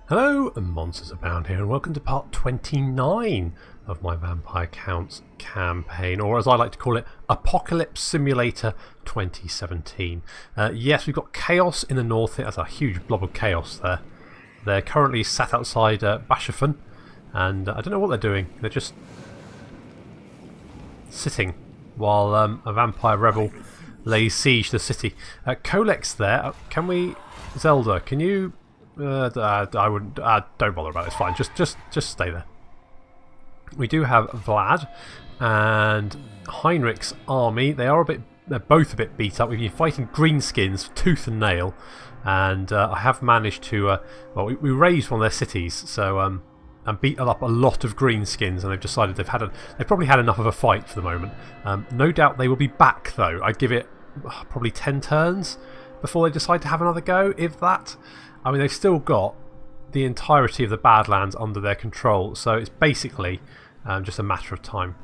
Hello, Monsters Abound here, and welcome to part 29 of my Vampire Counts campaign, or as I like to call it, Apocalypse Simulator 2017. Yes, we've got chaos in the north here. That's a huge blob of chaos there. They're currently sat outside Bashafan, and I don't know what they're doing. They're just sitting while a vampire rebel lays siege to the city. Colex there. Can we... Zelda, can you... I wouldn't. Don't bother about it. It's fine. Just stay there. We do have Vlad and Heinrich's army. They're both a bit beat up. We've been fighting greenskins tooth and nail, and I have managed to. Well, we raised one of their cities, so and beat up a lot of greenskins, and they've decided they've probably had enough of a fight for the moment. No doubt they will be back though. I'd give it probably 10 turns before they decide to have another go, if that. I mean, they've still got the entirety of the Badlands under their control, so it's basically just a matter of time.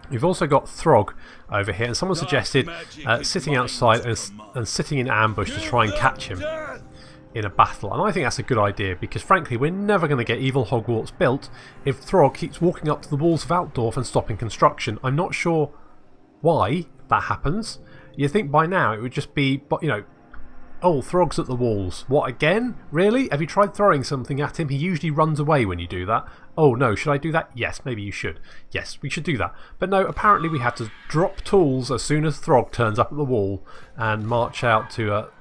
We've also got Throg over here, and someone suggested sitting outside and sitting in ambush to try and catch him in a battle. And I think that's a good idea, because frankly, we're never going to get Evil Hogwarts built if Throg keeps walking up to the walls of Altdorf and stopping construction. I'm not sure why that happens. You'd think by now it would just be, you know, oh, Throg's at the walls. What, again? Really? Have you tried throwing something at him? He usually runs away when you do that. Oh no, should I do that? Yes, maybe you should. Yes, we should do that. But no, apparently we have to drop tools as soon as Throg turns up at the wall and march out to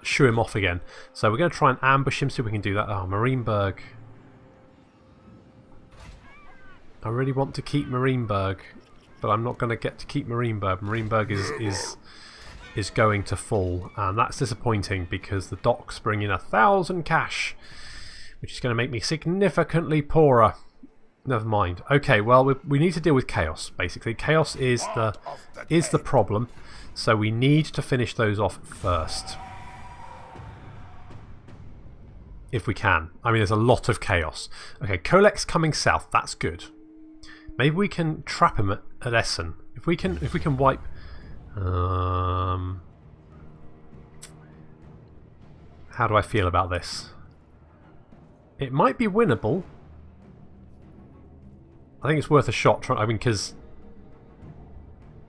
shoo him off again. So we're going to try and ambush him, see if we can do that. Oh, Marienburg. I really want to keep Marienburg, but I'm not going to get to keep Marienburg. Marienburg is going to fall, and that's disappointing because the docks bring in 1,000 cash, which is going to make me significantly poorer. Never mind. Okay, well, we need to deal with chaos. Basically, chaos is the problem, so we need to finish those off first, if we can. I mean, there's a lot of chaos. Okay, Colex coming south. That's good. Maybe we can trap him at Essen. If we can wipe. How do I feel about this? It might be winnable. I think it's worth a shot. I mean, because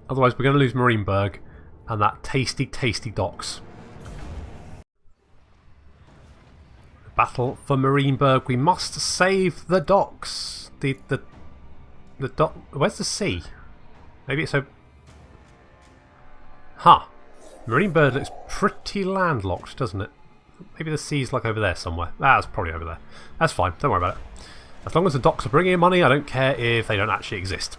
otherwise we're going to lose Marienburg and that tasty, tasty docks. Battle for Marienburg. We must save the docks. The dock. Where's the sea? Maybe it's over. Huh. Marienburg looks pretty landlocked, doesn't it? Maybe the sea's like over there somewhere. It's probably over there. That's fine, don't worry about it. As long as the docks are bringing in money, I don't care if they don't actually exist.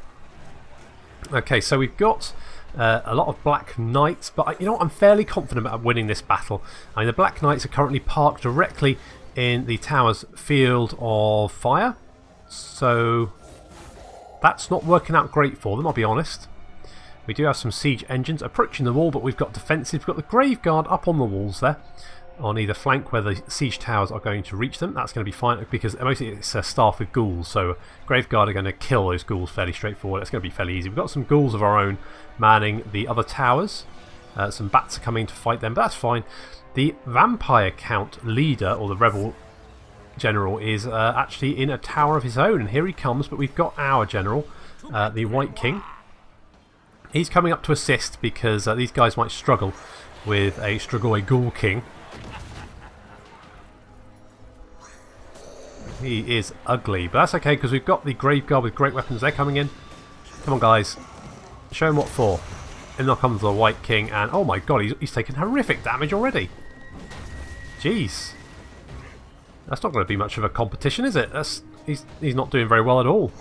Okay, so we've got a lot of Black Knights, but you know what? I'm fairly confident about winning this battle. I mean, the Black Knights are currently parked directly in the tower's field of fire, so that's not working out great for them, I'll be honest. We do have some siege engines approaching the wall, but we've got defensive. We've got the Grave Guard up on the walls there, on either flank where the siege towers are going to reach them. That's going to be fine because mostly it's staffed with ghouls, so Grave Guard are going to kill those ghouls fairly straightforward. It's going to be fairly easy. We've got some ghouls of our own manning the other towers. Some bats are coming to fight them, but that's fine. The Vampire Count leader, or the rebel general, is actually in a tower of his own, and here he comes. But we've got our general, the White King. He's coming up to assist because these guys might struggle with a Strigoi Ghoul King. He is ugly, but that's okay because we've got the Grave Guard with great weapons. They're coming in. Come on, guys. Show him what for. And now comes the White King, and oh my god, he's taken horrific damage already. Jeez. That's not going to be much of a competition, is it? He's not doing very well at all.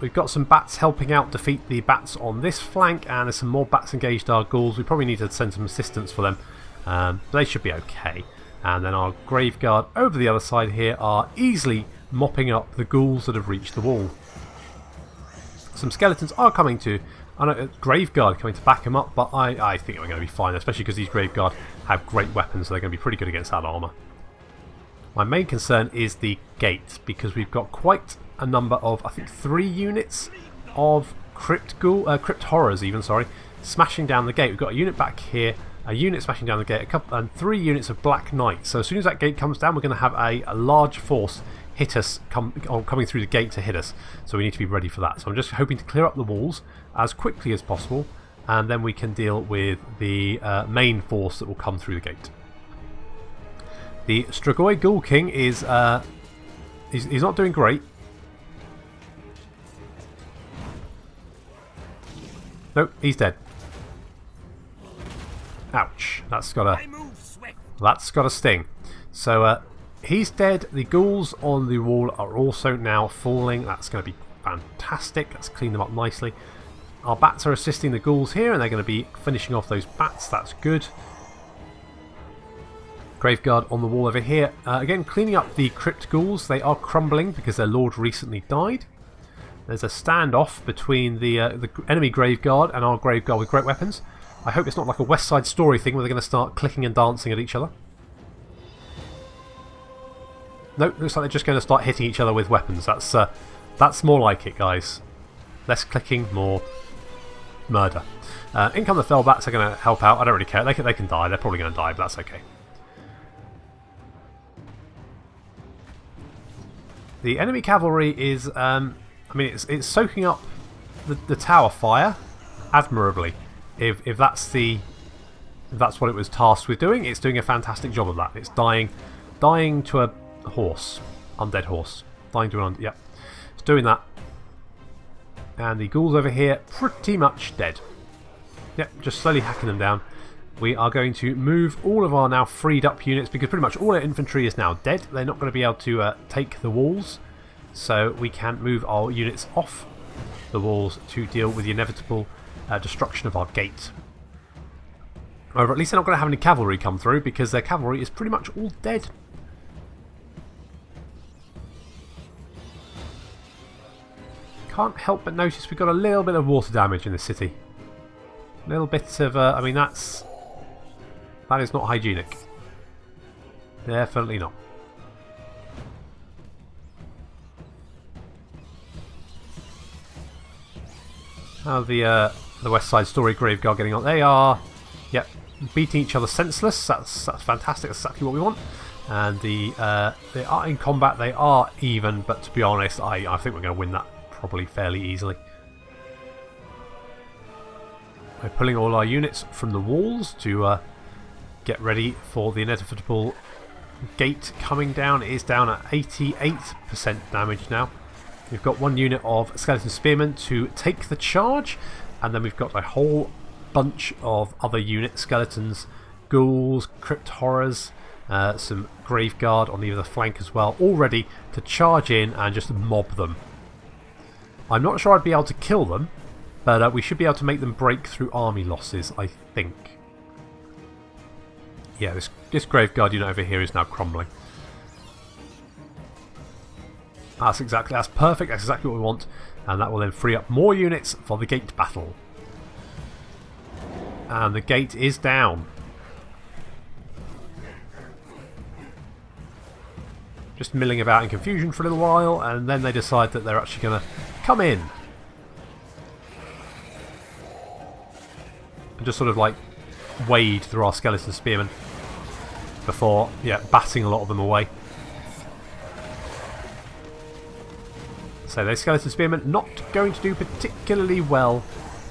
We've got some bats helping out defeat the bats on this flank, and there's some more bats engaged our ghouls. We probably need to send some assistance for them. But they should be okay. And then our Grave Guard over the other side here are easily mopping up the ghouls that have reached the wall. Some skeletons are coming to... I know Grave Guard coming to back him up, but I think we're going to be fine, especially because these Grave Guard have great weapons, so they're going to be pretty good against that armour. My main concern is the gate, because we've got quite a number of, I think, 3 units of crypt horrors even, sorry, smashing down the gate. We've got a unit back here, a unit smashing down the gate, and 3 units of Black Knights. So as soon as that gate comes down, we're going to have a large force hit us, coming through the gate to hit us. So we need to be ready for that. So I'm just hoping to clear up the walls as quickly as possible, and then we can deal with the main force that will come through the gate. The Strigoi Ghoul King is he's not doing great. Nope, he's dead. Ouch! That's got a sting. So he's dead. The ghouls on the wall are also now falling. That's going to be fantastic. Let's clean them up nicely. Our bats are assisting the ghouls here, and they're going to be finishing off those bats. That's good. Graveguard on the wall over here. Again, cleaning up the crypt ghouls. They are crumbling because their lord recently died. There's a standoff between the enemy Graveguard and our Graveguard with great weapons. I hope it's not like a West Side Story thing where they're going to start clicking and dancing at each other. Nope, looks like they're just going to start hitting each other with weapons. That's more like it, guys. Less clicking, more murder. In come the Fellbats are going to help out. I don't really care. They can die. They're probably going to die, but that's okay. The enemy cavalry is... I mean, it's soaking up the tower fire admirably. If that's what it was tasked with doing, it's doing a fantastic job of that. It's dying to a horse, undead horse, dying to an yep. It's doing that, and the ghouls over here pretty much dead. Yep, just slowly hacking them down. We are going to move all of our now freed up units because pretty much all our infantry is now dead. They're not going to be able to take the walls. So we can move our units off the walls to deal with the inevitable destruction of our gate. However, at least they're not going to have any cavalry come through because their cavalry is pretty much all dead. Can't help but notice we've got a little bit of water damage in the city. A little bit of... I mean, that is not hygienic. Definitely not. How the West Side Story Graveguard getting on? They are, yep, beating each other senseless. That's fantastic. That's exactly what we want. And they are in combat. They are even, but to be honest, I think we're going to win that probably fairly easily. We're pulling all our units from the walls to get ready for the inevitable gate coming down. It is down at 88% damage now. We've got 1 unit of skeleton spearmen to take the charge, and then we've got a whole bunch of other unit skeletons, ghouls, crypt horrors, some graveguard on either flank as well, all ready to charge in and just mob them. I'm not sure I'd be able to kill them, but we should be able to make them break through army losses, I think. Yeah, this graveguard unit over here is now crumbling. That's perfect, that's exactly what we want, and that will then free up more units for the gate battle. And the gate is down. Just milling about in confusion for a little while, and then they decide that they're actually going to come in. And just sort of like wade through our skeleton spearmen before, yeah, batting a lot of them away. So those skeleton spearmen not going to do particularly well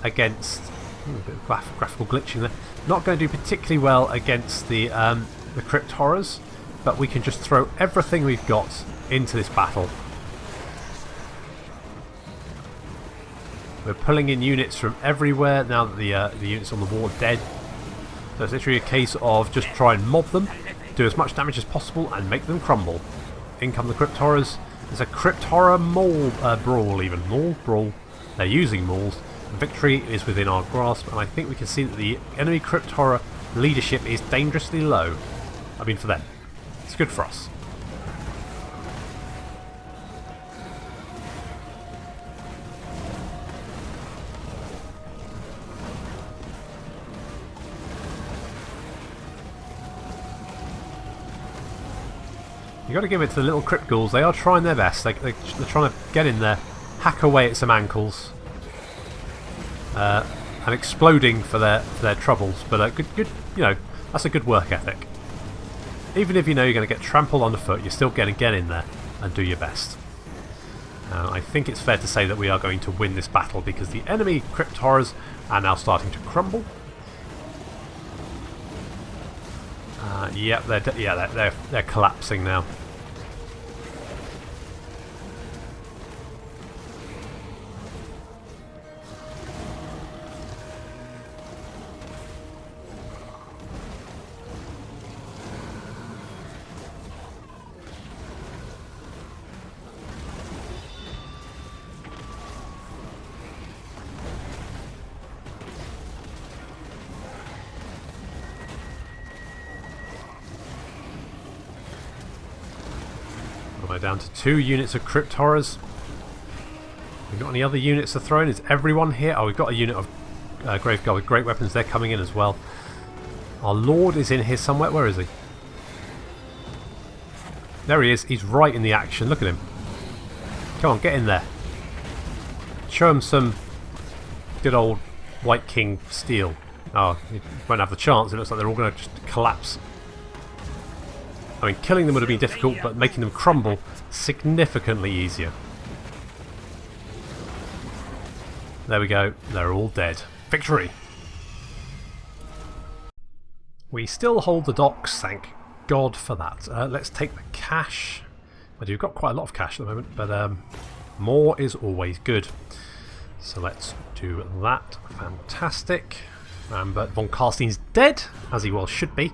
against... a bit of graphical glitching there. Not going to do particularly well against the crypt horrors, but we can just throw everything we've got into this battle. We're pulling in units from everywhere now that the units on the wall are dead. So it's literally a case of just try and mob them, do as much damage as possible, and make them crumble. In come the crypt horrors. There's a crypt horror maul brawl even. Maul? Brawl. They're using mauls. Victory is within our grasp, and I think we can see that the enemy crypt horror leadership is dangerously low. I mean, for them. It's good for us. You've got to give it to the little crypt ghouls. They are trying their best. They're trying to get in there, hack away at some ankles, and exploding for their troubles. But you know, that's a good work ethic. Even if you know you're going to get trampled underfoot, you're still going to get in there and do your best. I think it's fair to say that we are going to win this battle because the enemy crypt horrors are now starting to crumble. Yep, they're collapsing now. We're down to 2 units of crypt horrors. We've got any other units to throw in? Is everyone here? Oh, we've got a unit of Graveguard with great weapons. They're coming in as well. Our Lord is in here somewhere. Where is he? There he is. He's right in the action. Look at him. Come on, get in there. Show him some good old White King steel. Oh, he won't have the chance. It looks like they're all going to just collapse. I mean, killing them would have been difficult, but making them crumble significantly easier. There we go. They're all dead. Victory! We still hold the docks, thank God for that. Let's take the cash. I do got quite a lot of cash at the moment, but more is always good. So let's do that. Fantastic. But von Karstein's dead, as he well should be.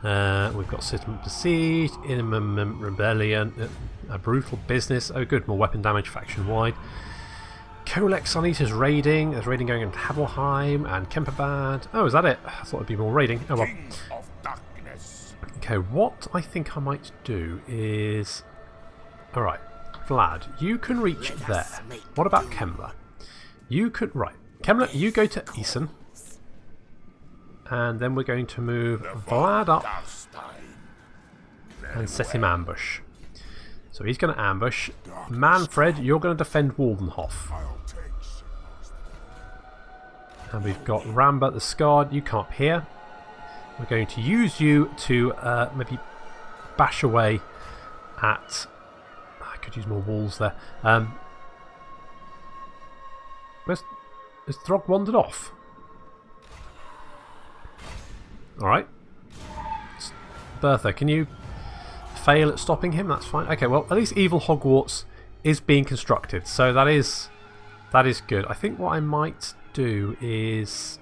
We've got Settlement Besieged, Imminent Rebellion, a Brutal Business. Oh good, more weapon damage faction-wide. Colex Sunny's raiding. There's raiding going into Havelheim and Kemperbad. Oh, is that it? I thought it'd be more raiding. Oh well. Okay, what I think I might do is... Alright, Vlad, you can reach there. What about Kemmler? You could... Right, Kemmler, you go to Essen. And then we're going to move Vlad up and set him ambush. So he's going to ambush. Manfred, you're going to defend Waldenhof. And we've got Rambert the Scarred, you come up here. We're going to use you to maybe bash away at... I could use more walls there. Has Throg wandered off? Alright. Bertha, can you fail at stopping him? That's fine. Okay, well, at least Evil Hogwarts is being constructed, so that is good. I think what I might do is...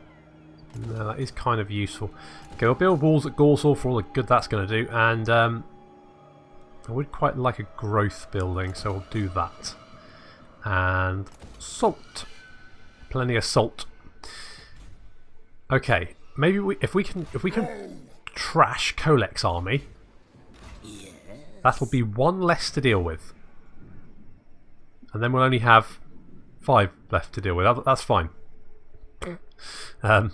No, that is kind of useful. Okay, we'll build walls at Gorsall for all the good that's going to do, and I would quite like a growth building, so we'll do that. And salt. Plenty of salt. Okay. Maybe if we can trash Colex army, that'll be 1 less to deal with, and then we'll only have 5 left to deal with. That's fine. Yeah,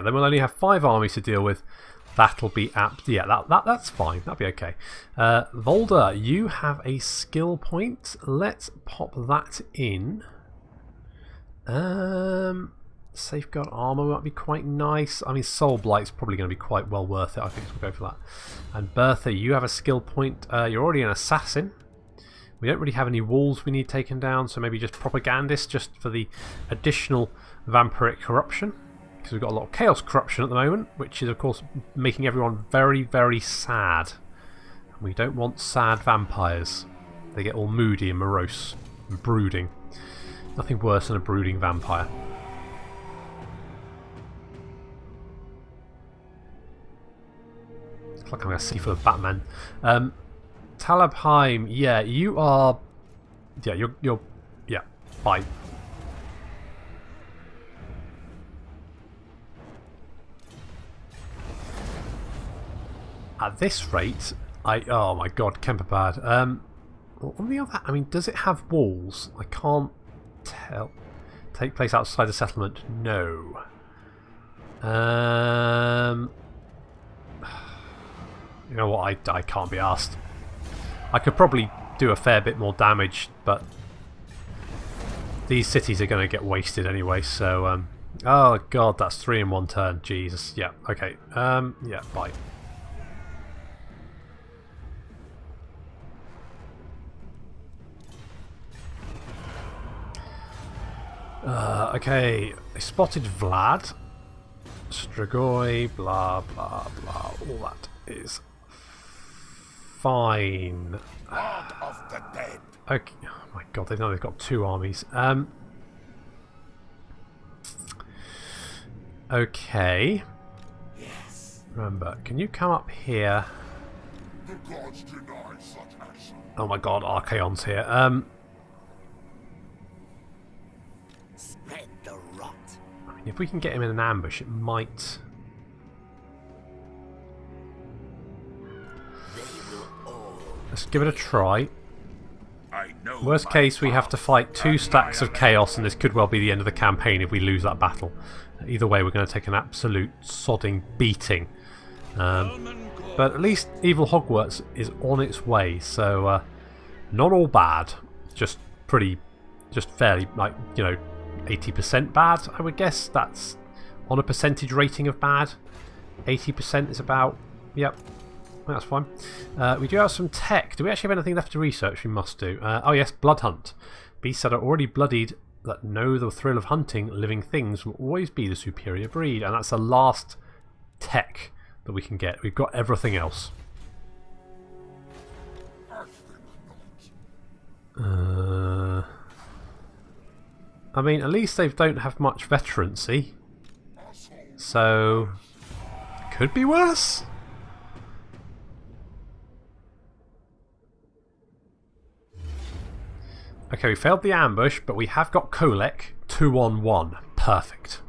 then we'll only have 5 armies to deal with. That'll be apt. Yeah, that's fine. That'll be okay. Volder, you have a skill point. Let's pop that in. Safeguard armor might be quite nice. I mean, Soul Blight's probably going to be quite well worth it. I think we'll go for that. And Bertha, you have a skill point. You're already an assassin. We don't really have any walls we need taken down, so maybe just propagandist, just for the additional vampiric corruption. Because we've got a lot of chaos corruption at the moment, which is, of course, making everyone very, very sad. And we don't want sad vampires. They get all moody and morose and brooding. Nothing worse than a brooding vampire. Like I'm going to see for the Batman. Talabheim, yeah, you are... Yeah, you're... Yeah, bye. At this rate, oh my god, Kemperbad. On the other, I mean, does it have walls? I can't tell. Take place outside the settlement? No. You know what, I can't be asked. I could probably do a fair bit more damage, but these cities are going to get wasted anyway, so Oh god, that's 3 in 1 turn. Jesus. Yeah, okay. Yeah, bye. Okay, I spotted Vlad. Strigoi, blah blah blah. All that is fine. God of the dead. Okay. Oh my god, they know they've got 2 armies. Okay. Yes. Remember, can you come up here? The gods deny such action. Oh my god, Archaon's here. Spread the rot. I mean, if we can get him in an ambush, it might. Let's give it a try. I know. Worst case, we have to fight 2 stacks of chaos, and this could well be the end of the campaign if we lose that battle. Either way, we're going to take an absolute sodding beating. But at least Evil Hogwarts is on its way, so not all bad. Just fairly, like, you know, 80% bad, I would guess. That's on a percentage rating of bad. 80% is about, yep. That's fine. We do have some tech. Do we actually have anything left to research? We must do. Oh yes, Blood Hunt. Beasts that are already bloodied that know the thrill of hunting living things will always be the superior breed. And that's the last tech that we can get. We've got everything else. I mean, at least they don't have much veterancy. So, could be worse. Okay, we failed the ambush, but we have got Kolek 2 on 1. Perfect.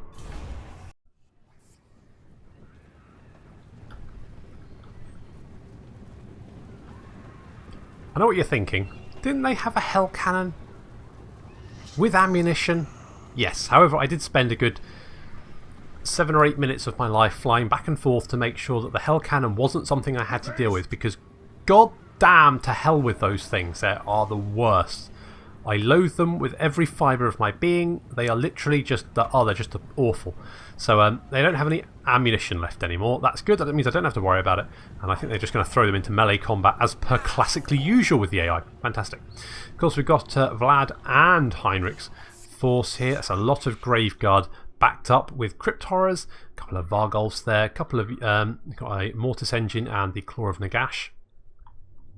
I know what you're thinking. Didn't they have a hell cannon? With ammunition? Yes, however, I did spend a good 7 or 8 minutes of my life flying back and forth to make sure that the hell cannon wasn't something I had to deal with, because god damn to hell with those things. They are the worst. I loathe them with every fibre of my being. They are literally just, they're just awful. So they don't have any ammunition left anymore. That's good. That means I don't have to worry about it. And I think they're just going to throw them into melee combat as per classically usual with the AI. Fantastic. Of course, we've got Vlad and Heinrich's force here. That's a lot of Graveguard backed up with Crypt Horrors. A couple of Vargulfs there. A couple of, got a Mortis Engine and the Claw of Nagash.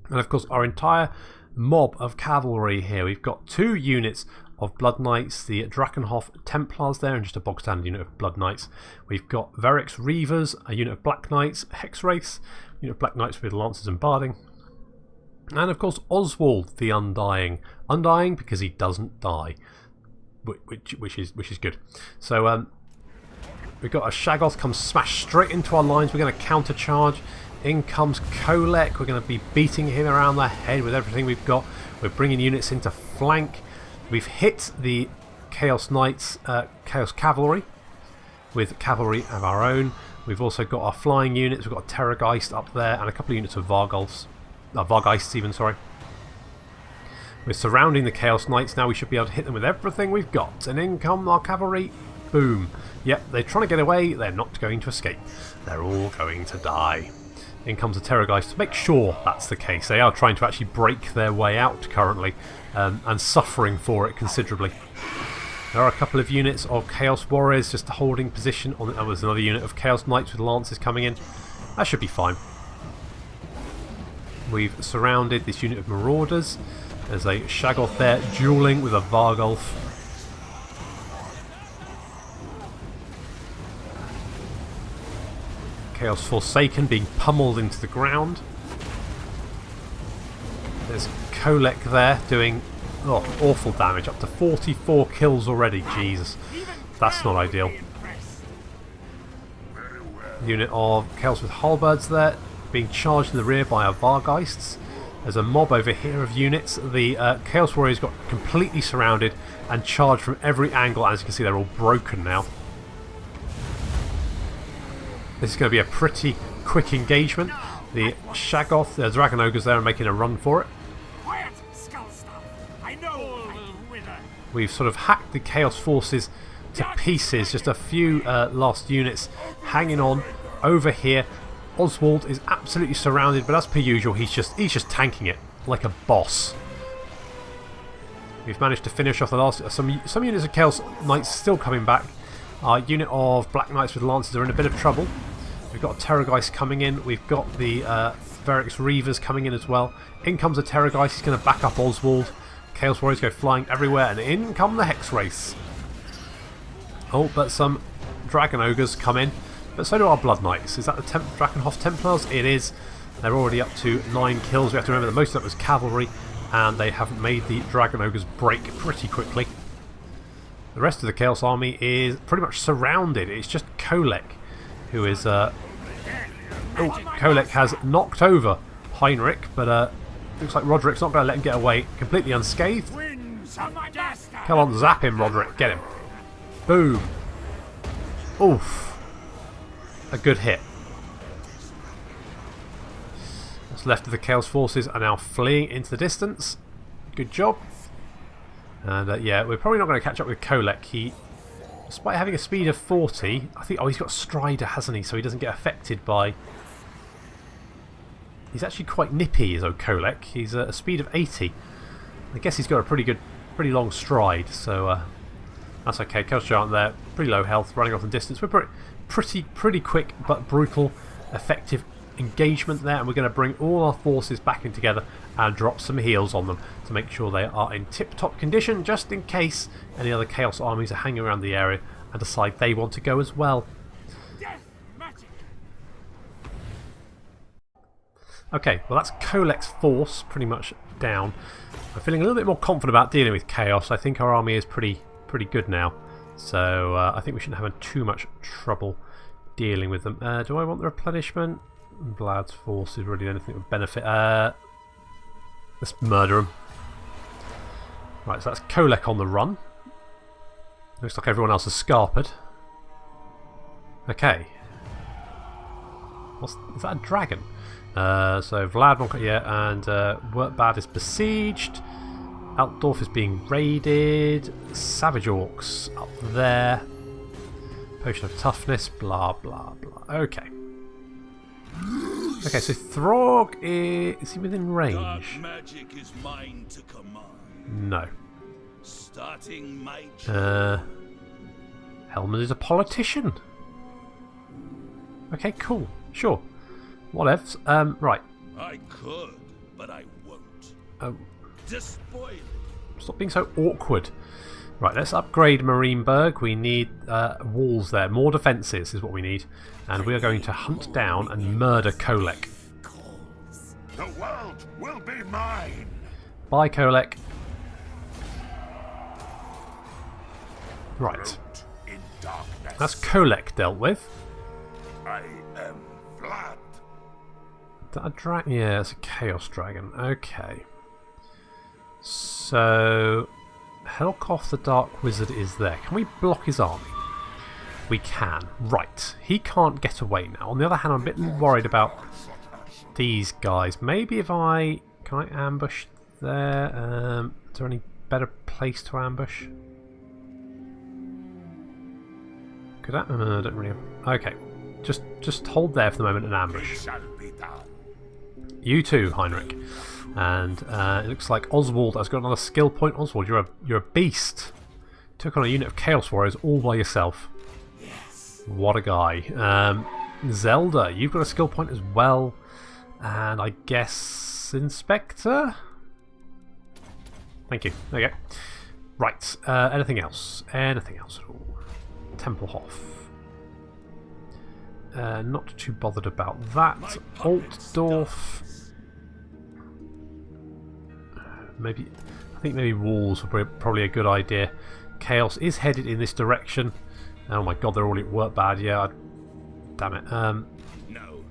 And of course, our entire mob of cavalry here. We've got 2 units of Blood Knights, the Drakenhof Templars there, and just a bog standard unit of Blood Knights. We've got Verix Reavers, a unit of Black Knights, Hexwraiths, a unit of Black Knights with Lancers and Barding, and of course Oswald the Undying. Undying because he doesn't die, which is good. So we've got a Shaggoth come smash straight into our lines. We're going to counter charge. In comes Kolek. We're going to be beating him around the head with everything we've got. We're bringing units into flank. We've hit the Chaos Knights, Chaos Cavalry with cavalry of our own. We've also got our flying units. We've got a Terrorgeist up there and a couple of units of Vargulfs. Vargeists even, sorry. We're surrounding the Chaos Knights now. We should be able to hit them with everything we've got. And in come our cavalry. Boom. Yep, they're trying to get away. They're not going to escape. They're all going to die. In comes the Terrorgeist to make sure that's the case. They are trying to actually break their way out currently and suffering for it considerably. There are a couple of units of Chaos Warriors just holding position. There's another unit of Chaos Knights with Lances coming in. That should be fine. We've surrounded this unit of Marauders. There's a Shaggoth there dueling with a Vargulf. Chaos Forsaken being pummeled into the ground. There's Kolek there doing awful damage, up to 44 kills already. Jesus, that's not ideal. Unit of Chaos with Halberds there being charged in the rear by our Vargeists. There's a mob over here of units. The Chaos Warriors got completely surrounded and charged from every angle. As you can see, they're all broken now. This is going to be a pretty quick engagement. The Shaggoth, the Dragon Ogres there are making a run for it. Quiet, skull stuff. I know I will wither. We've sort of hacked the Chaos forces to pieces. Just a few last units hanging on over here. Oswald is absolutely surrounded, but as per usual, he's just tanking it like a boss. We've managed to finish off the last. Some units of Chaos Knights still coming back. Our unit of Black Knights with Lances are in a bit of trouble. We've got Terrorgeist coming in. We've got the Verix Reavers coming in as well. In comes the Terrorgeist. He's going to back up Oswald. Chaos Warriors go flying everywhere, and in come the Hex Race. Oh, but some Dragon Ogres come in. But so do our Blood Knights. Is that the Drakenhof Templars? It is. They're already up to 9 kills. We have to remember that most of that was cavalry, and they have made the Dragon Ogres break pretty quickly. The rest of the Chaos Army is pretty much surrounded. It's just Kolek who is... Kolek has knocked over Heinrich, but looks like Roderick's not going to let him get away completely unscathed. Come on, zap him, Roderick. Get him. Boom. Oof. A good hit. What's left of the Chaos forces are now fleeing into the distance. Good job. And yeah, we're probably not going to catch up with Kolek. He, despite having a speed of 40, I think... Oh, he's got Strider, hasn't he? So he doesn't get affected by... He's actually quite nippy, is Kolek. He's a speed of 80. I guess he's got a pretty long stride. So that's okay. Chaos Giant there, pretty low health, running off in distance. We're pretty quick but brutal, effective engagement there, and we're going to bring all our forces back in together and drop some heals on them to make sure they are in tip-top condition, just in case any other Chaos armies are hanging around the area and decide they want to go as well. Okay, well that's Kolek's force pretty much down. I'm feeling a little bit more confident about dealing with Chaos. I think our army is pretty good now. So I think we shouldn't have too much trouble dealing with them. Do I want the replenishment? Vlad's force is really anything that would benefit. Let's murder him. Right, so that's Kolek on the run. Looks like everyone else is scarpered. Okay. Is that a dragon? So Vlad, yeah, and Wurtbad is besieged. Altdorf is being raided. Savage Orcs up there. Potion of Toughness, blah blah blah. Okay. Okay, so Throg is he within range? Dark magic is mine to command. No. Starting my Helmut is a politician. Okay, cool. Sure. Whatevs. Right. I could, but I won't. Oh. Just spoil it. Stop being so awkward. Right, let's upgrade Marienburg. We need walls there. More defences is what we need. And we are going to hunt down and murder Kolek. The world will be mine. Bye, Kolek. Right. In darkness. That's Kolek dealt with. I am Vlad. Is that a dragon? Yeah, it's a Chaos Dragon. Okay. So... Helkoth the Dark Wizard is there. Can we block his army? We can. Right. He can't get away now. On the other hand, I'm a bit worried about these guys. Maybe if I... Can I ambush there? Is there any better place to ambush? Could I? I don't really... Okay. Just hold there for the moment and ambush. You too, Heinrich. And it looks like Oswald has got another skill point. Oswald, you're a beast. Took on a unit of Chaos Warriors all by yourself. Yes. What a guy. Zelda, you've got a skill point as well. And I guess Inspector? Thank you. There you go. Right. Anything else? Anything else at all? Tempelhof. Not too bothered about that. Altdorf. Maybe, I think maybe walls are probably a good idea. Chaos is headed in this direction. Oh my god, they're all at work bad. Yeah, damn it. No.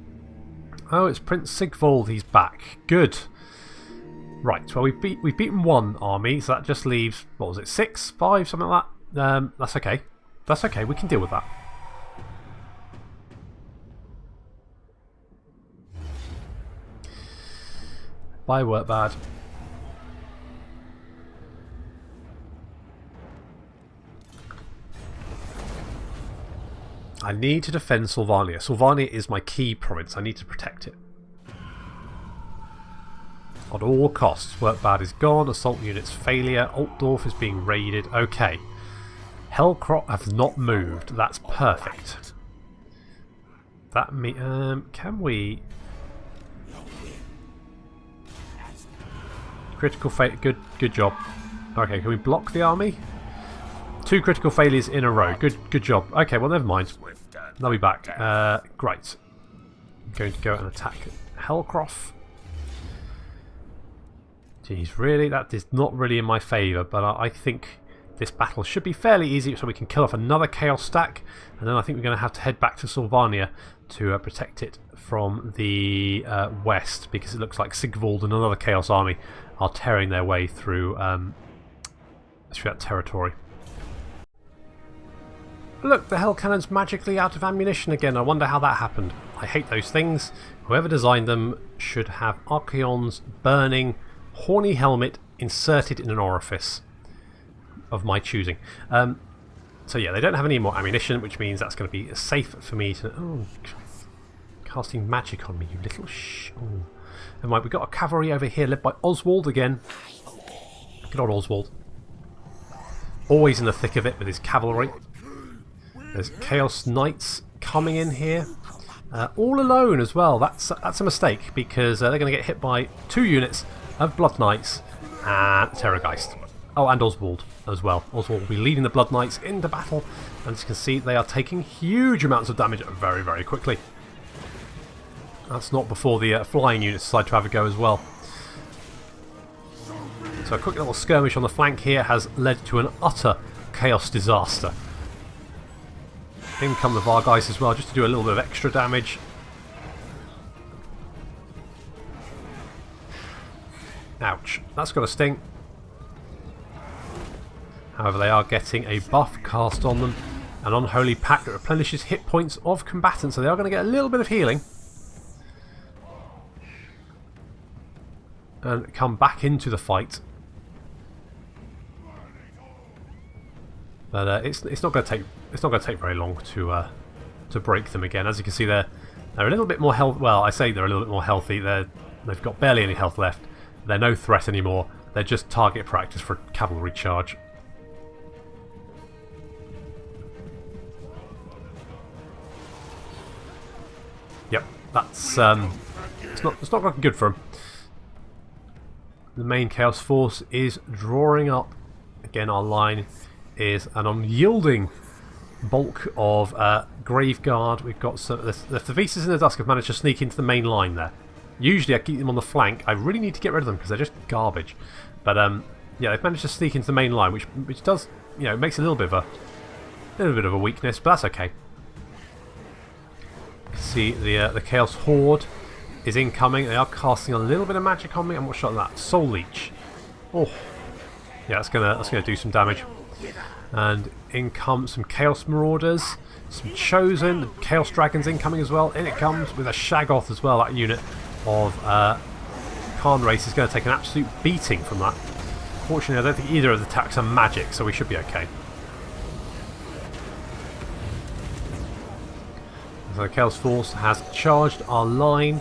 Oh, it's Prince Sigvald. He's back. Good. Right. Well, we've beaten one army, so that just leaves, what was it, 6, 5, something like that. That's okay. That's okay. We can deal with that. Bye, work bad. I need to defend Sylvania. Sylvania is my key province. I need to protect it. At all costs. Work bad is gone. Assault units failure. Altdorf is being raided. Okay. Hellcrop have not moved. That's perfect. That can we... Critical failure. Good job. Okay, can we block the army? 2 critical failures in a row. Good job. Okay, well never mind. They'll be back. Great. I'm going to go and attack Hellcroft. Jeez, really? That is not really in my favour, but I think this battle should be fairly easy, so we can kill off another Chaos stack, and then I think we're going to have to head back to Sylvania to protect it from the west, because it looks like Sigvald and another Chaos army are tearing their way through that territory. Look, the Hell Cannon's magically out of ammunition again. I wonder how that happened. I hate those things. Whoever designed them should have Archaon's burning horny helmet inserted in an orifice of my choosing. So yeah, they don't have any more ammunition, which means that's going to be safe for me to... Oh, casting magic on me, you little oh. Never mind, we've got a cavalry over here led by Oswald again. Good old Oswald. Always in the thick of it with his cavalry. There's Chaos Knights coming in here. All alone as well. That's a mistake, because they're going to get hit by 2 units of Blood Knights and Terrorgeist. Oh, and Oswald as well. Oswald will be leading the Blood Knights into battle, and as you can see, they are taking huge amounts of damage very, very quickly. That's not before the flying units decide to have a go as well. So a quick little skirmish on the flank here has led to an utter chaos disaster. In come the Vargeist as well, just to do a little bit of extra damage. Ouch, that's got a sting. However, they are getting a buff cast on them. An Unholy Pact that replenishes hit points of combatants, so they are going to get a little bit of healing. And come back into the fight. But it's not going to take very long to break them again. As you can see, they're a little bit more health. Well, I say they're a little bit more healthy. They've got barely any health left. They're no threat anymore. They're just target practice for cavalry charge. Yep, that's it's not looking good for them. The main Chaos Force is drawing up. Again, our line is an unyielding bulk of Graveguard. We've got some, the Thevises in the Dusk have managed to sneak into the main line there. Usually I keep them on the flank. I really need to get rid of them because they're just garbage. But yeah, they've managed to sneak into the main line, which does, you know, makes a little bit of a weakness, but that's okay. You can see the Chaos Horde is incoming. They are casting a little bit of magic on me. I'm not sure on that. Soul Leech. Oh, yeah, that's gonna do some damage. And in come some Chaos Marauders, some Chosen, Chaos Dragons incoming as well. In it comes with a Shaggoth as well. That unit of Khan race is going to take an absolute beating from that. Fortunately, I don't think either of the attacks are magic, so we should be okay. So the Chaos Force has charged our line.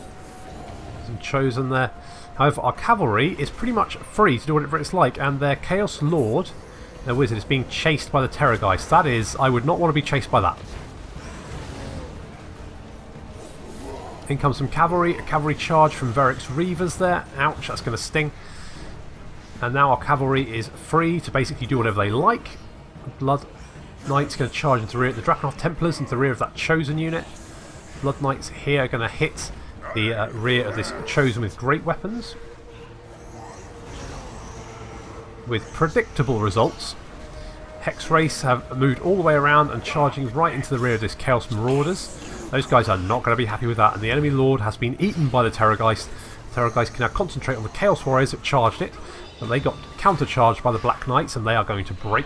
Some Chosen there. However, our cavalry is pretty much free to do whatever it's like, and their Chaos Lord, their wizard, is being chased by the Terrorgeist. That is, I would not want to be chased by that. In comes some cavalry, a cavalry charge from Verrick's Reavers there. Ouch, that's going to sting. And now our cavalry is free to basically do whatever they like. Blood Knights going to charge into the rear, the Drakenhof Templars into the rear of that Chosen unit. Blood Knights here are going to hit the rear of this Chosen with great weapons. With predictable results. Hex Race have moved all the way around and charging right into the rear of this Chaos Marauders. Those guys are not going to be happy with that, and the enemy Lord has been eaten by the Terrorgeist. The Terrorgeist can now concentrate on the Chaos Warriors that charged it, but they got countercharged by the Black Knights and they are going to break.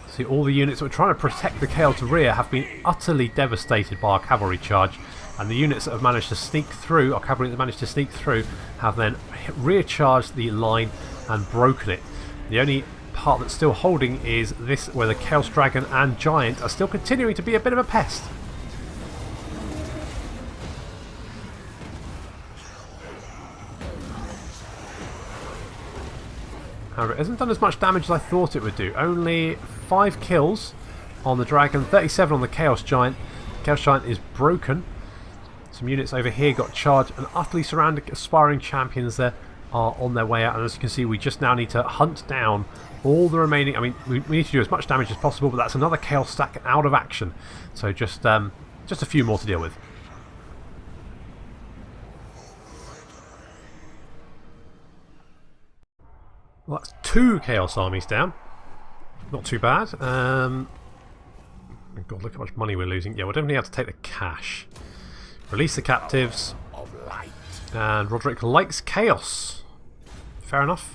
See, all the units that were trying to protect the Chaos rear have been utterly devastated by our cavalry charge, and the units that have managed to sneak through, our cavalry that managed to sneak through, have then rear charged the line and broken it. The only part that's still holding is this, where the Chaos Dragon and Giant are still continuing to be a bit of a pest. However, it hasn't done as much damage as I thought it would do. Only 5 kills on the Dragon, 37 on the Chaos Giant. The Chaos Giant is broken. Some units over here got charged and utterly surrounded. Aspiring champions there are on their way out, and as you can see, we just now need to hunt down all the remaining. I mean, we need to do as much damage as possible, but that's another Chaos stack out of action. So just a few more to deal with. Well, that's 2 Chaos armies down. Not too bad. Oh God, look how much money we're losing. Yeah, we'll definitely have to take the cash. Release the captives. And Roderick likes chaos. Fair enough.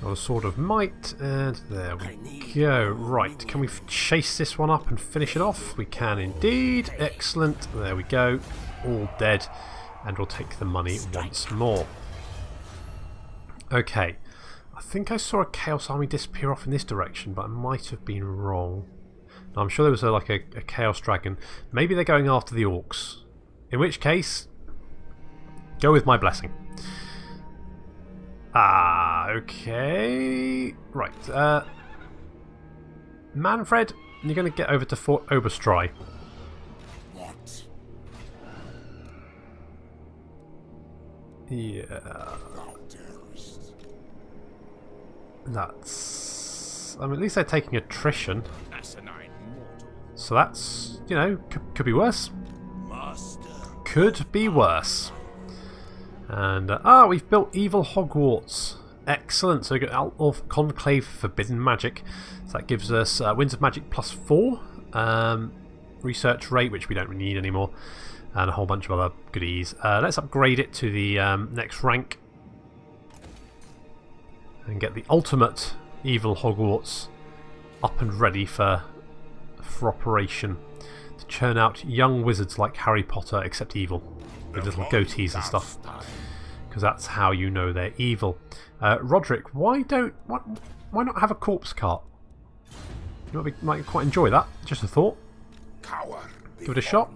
Got a Sword of Might, and there we go. Right, can we chase this one up and finish it off? We can indeed. Excellent. There we go. All dead. And we'll take the money once more. Okay. I think I saw a Chaos army disappear off in this direction, but I might have been wrong. Now, I'm sure there was like a Chaos Dragon. Maybe they're going after the Orcs. In which case, go with my blessing. Okay. Right. Manfred, you're going to get over to Fort Oberstry. What? Yeah. That's... I mean, at least they're taking attrition. So that's, you know, could be worse. Could be worse. And, we've built Evil Hogwarts. Excellent. So we got Out of Conclave Forbidden Magic. So that gives us Winds of Magic +4. Research rate, which we don't really need anymore. And a whole bunch of other goodies. Let's upgrade it to the next rank. And get the ultimate Evil Hogwarts up and ready for operation. To churn out young wizards like Harry Potter, except evil. With little goatees and stuff. Because that's how you know they're evil. Roderick, why not have a corpse cart? You might quite enjoy that. Just a thought. Give it a shot.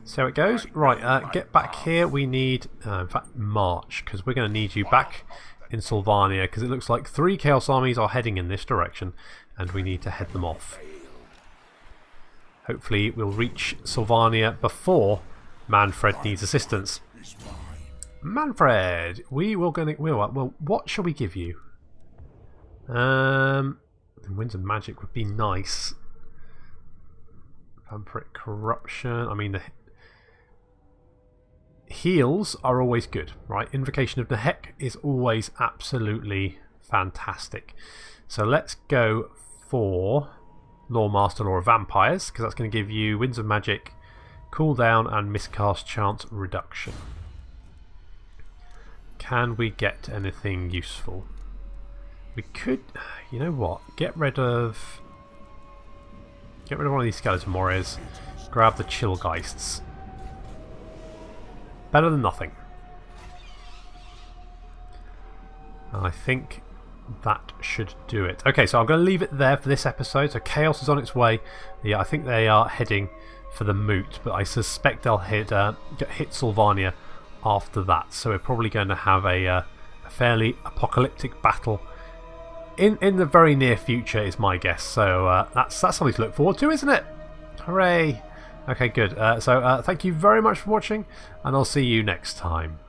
See how it goes. Right, get back here. We need, in fact, march. Because we're going to need you back in Sylvania. Because it looks like 3 Chaos armies are heading in this direction. And we need to head them off. Hopefully we'll reach Sylvania before Manfred needs assistance. Manfred, well, what shall we give you? Winds of Magic would be nice. Vampiric Corruption. I mean, the heals are always good, right? Invocation of Nehek is always absolutely fantastic. So let's go for Lawmaster Law of Vampires, because that's going to give you Winds of Magic, cooldown, and miscast chance reduction. Can we get anything useful? We could, you know what? Get rid of one of these Skeleton Warriors. Grab the Chillgeists. Better than nothing. And I think that should do it. Okay, so I'm going to leave it there for this episode. So Chaos is on its way. Yeah, I think they are heading for the Moot, but I suspect they'll hit Sylvania after that. So we're probably going to have a fairly apocalyptic battle in the very near future, is my guess. So that's something to look forward to, isn't it? Hooray! Okay, good. So thank you very much for watching, and I'll see you next time.